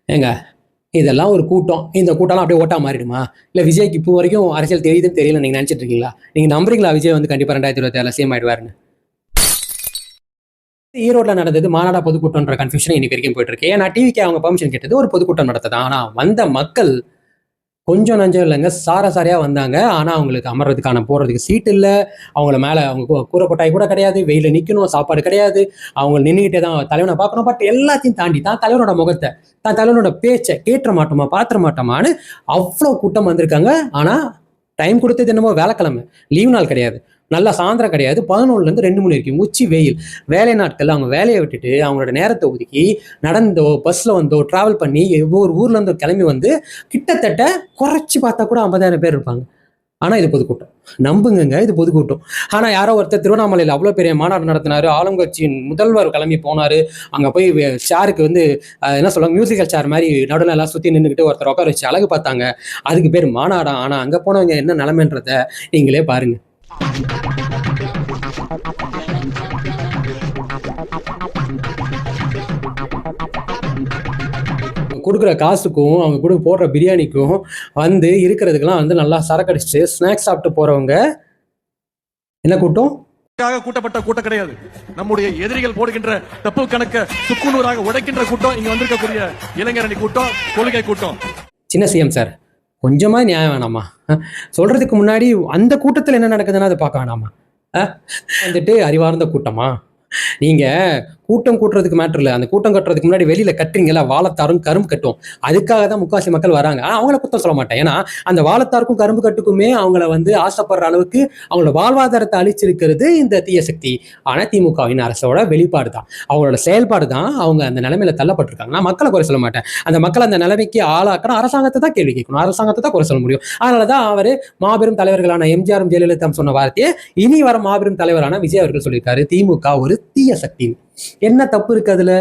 ஏங்க இதெல்லாம் ஒரு கூட்டம். இந்த கூட்டம்லாம் அப்படியே ஓட்டா மாறிடுமா? இல்ல விஜய்க்கு இப்போ வரைக்கும் அரசியல் தெரியுதுன்னு தெரியல நீங்க நினைச்சிட்டு இருக்கீங்களா? நீங்க நம்புறீங்களா விஜய் வந்து கண்டிப்பா 2026 சிஎம் ஆயிடுவாருன்னு? ஈரோட்ல நடந்தது மாநாடா பொதுக்கூட்டம்ன்ற கன்ஃபியூஷன் இன்னைக்கு வரைக்கும் போயிட்டு இருக்கு. ஏன்னா டிவிக்கு அவங்க பெர்மிஷன் கேட்டது ஒரு பொதுக்கூட்டம் நடத்ததான். ஆனா வந்த மக்கள் கொஞ்சம் நஞ்சம் இல்லைங்க, சாரையா வந்தாங்க. ஆனா அவங்களுக்கு அமர்றதுக்கான போறதுக்கு சீட் இல்ல. அவங்கள மேல அவங்க கூரை கொட்டாய் கூட கிடையாது. வெயில நிக்கணும், சாப்பாடு கிடையாது. அவங்க நின்றுகிட்டே தான் தலைவனை பார்க்கணும். பட் எல்லாத்தையும் தாண்டி தான் தலைவனோட முகத்தை, தான் தலைவனோட பேச்சை கேட்டுற மாட்டோமா, பாத்திர மாட்டோமான்னு அவ்வளோ கூட்டம் வந்திருக்காங்க. ஆனா டைம் கொடுத்தது என்னமோ வேலைக்கிழமை, லீவ் நாள் கிடையாது, நல்லா சாயந்தரம் கிடையாது, 11லேருந்து 2 மணி வரைக்கும் உச்சி வெயில். வேலை நாட்கள் அவங்க வேலையை விட்டுட்டு அவங்களோட நேரத்தை ஒதுக்கி நடந்தோ பஸ்ல வந்தோ டிராவல் பண்ணி ஒவ்வொரு ஊர்ல இருந்து கிளம்பி வந்து கிட்டத்தட்ட குறைச்சி பார்த்தா கூட 50,000 பேர் இருப்பாங்க. ஆனா இது பொதுக்கூட்டம், நம்புங்க, இது பொதுக்கூட்டம். ஆனா யாரோ ஒருத்தர் திருவண்ணாமலையில் அவ்வளோ பெரிய மாநாடு நடத்தினாரு, ஆளுங்கட்சியின் முதல்வர் கிளம்பி போனாரு. அங்க போய் சேருக்கு வந்து என்ன சொல்லுவாங்க, மியூசிக்கல் சேர் மாதிரி நடுவில் எல்லாம் சுத்தி நின்றுக்கிட்டு ஒருத்தர் உட்கார வச்சு அழகு பார்த்தாங்க. அதுக்கு பேர் மாநாடா? ஆனா அங்க போனவங்க என்ன நிலைமைன்றத நீங்களே பாருங்க. கொடுக்குற காசுக்கும் அவங்க கூட போடுற பிரியாணிக்கும் வந்து இருக்கிறதுக்கெல்லாம் வந்து நல்லா சரக்கடிச்சு ஸ்நாக்ஸ் சாப்பிட்டு போறவங்க என்ன கூட்டம்? கூட்டப்பட்ட கூட்டம் கிடையாது. நம்முடைய எதிரிகள் போடுகின்ற தப்பு கணக்க சுக்குநூறாக உடைக்கின்ற கூட்டம் இங்க வந்திருக்கக்கூடிய இளைஞரணி கூட்டம், கொள்கை கூட்டம். சின்ன சிஎம் சார், கொஞ்சமா நியாயம் வேணாமா? சொல்றதுக்கு முன்னாடி அந்த கூட்டத்தில் என்ன நடக்குதுன்னா அதை பார்க்க வேணாமா? வந்துட்டு அறிவார்ந்த கூட்டமா? நீங்க கூட்டம் கூட்டுறதுக்கு மேட்டர் இல்லை, அந்த கூட்டம் கட்டுறதுக்கு முன்னாடி வெளியில கட்டுறீங்களா வாழைத்தாரும் கரும்பு கட்டும், அதுக்காக தான் முக்காசி மக்கள் வராங்க. அவங்கள குத்தம் சொல்ல மாட்டேன். ஏன்னா அந்த வாழைத்தாருக்கும் கரும்பு கட்டுக்குமே அவங்கள வந்து ஆசைப்படுற அளவுக்கு அவங்களோட வாழ்வாதாரத்தை அழிச்சிருக்கிறது இந்த தீய சக்தி. ஆனா திமுகவின் அரசோட வெளிப்பாடு தான், அவங்களோட செயல்பாடு தான் அவங்க அந்த நிலைமையில தள்ளப்பட்டிருக்காங்க. நான் மக்களை குறை சொல்ல மாட்டேன். அந்த மக்கள் அந்த நிலைமைக்கு ஆளாக்கணும், அரசாங்கத்தை தான் கேள்வி கேட்கணும், அரசாங்கத்தை தான் குறை சொல்ல முடியும். அதனாலதான் அவரு மாபெரும் தலைவர்களான எம்ஜிஆரும் ஜெயலலிதா சொன்ன வார்த்தையே இனி வர மாபெரும் தலைவரான விஜய் அவர்கள் சொல்லியிருக்காரு, திமுக ஒரு தீய சக்தி. என்ன தப்பு இருக்கு அதுல?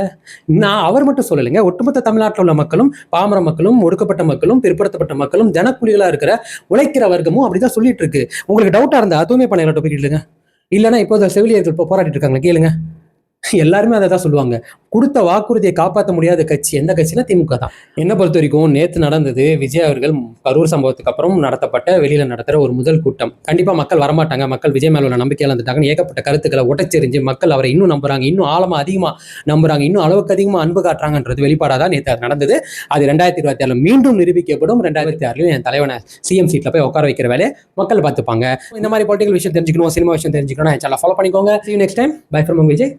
நான் அவர் மட்டும் சொல்லலைங்க, ஒட்டுமொத்த தமிழ்நாட்டில் உள்ள மக்களும், பாமர மக்களும், ஒடுக்கப்பட்ட மக்களும், பிற்படுத்தப்பட்ட மக்களும், ஜனக்குழிகளா இருக்கிற உழைக்கிற வர்க்கமும் அப்படிதான் சொல்லிட்டு இருக்கு. உங்களுக்கு டவுட்டா இருந்தா தூய்மை பணியாளர்கிட்ட போய் கேளுங்க, இல்லைன்னா இப்போ செவிலியர்கள் இப்போ போராடிட்டு இருக்காங்க கேளுங்க, எல்லாருமே அதை தான் சொல்லுவாங்க. கொடுத்த வாக்குறுதியை காப்பாற்ற முடியாத கட்சி எந்த கட்சினா திமுக தான். என்ன பொறுத்த வரைக்கும் நேற்று நடந்தது விஜய் அவர்கள் கரூர் சம்பவத்துக்கு அப்புறம் நடத்தப்பட்ட வெளியில நடத்துற ஒரு முதல் கூட்டம். கண்டிப்பா மக்கள் வரமாட்டாங்க, மக்கள் விஜய் மேல உள்ள நம்பிக்கை இழந்துட்டாங்கன்னு ஏகப்பட்ட கருத்துக்களை உடைச்செறிஞ்சு மக்கள் அவரை இன்னும் நம்புறாங்க, இன்னும் ஆழமா அதிகமா நம்புறாங்க, இன்னும் அளவுக்கு அதிகமா அன்பு காட்டுறாங்கன்றது வெளிப்பாடாதான் நேற்று நடந்தது. அது 2026 மீண்டும் நிரூபிக்கப்படும். 2026 என் தலைவனை சிஎம் சீட்ல போய் உட்கார வைக்கிற வேலையை மக்கள் பார்த்துப்பாங்க. இந்த மாதிரி பொலிட்டிக்கல் விஷயம் தெரிஞ்சுக்கணும், சினிமா விஷயம் தெரிஞ்சுக்கணும், சேனலை ஃபாலோ பண்ணிக்கோங்க. See you next time. Bye from Vijay.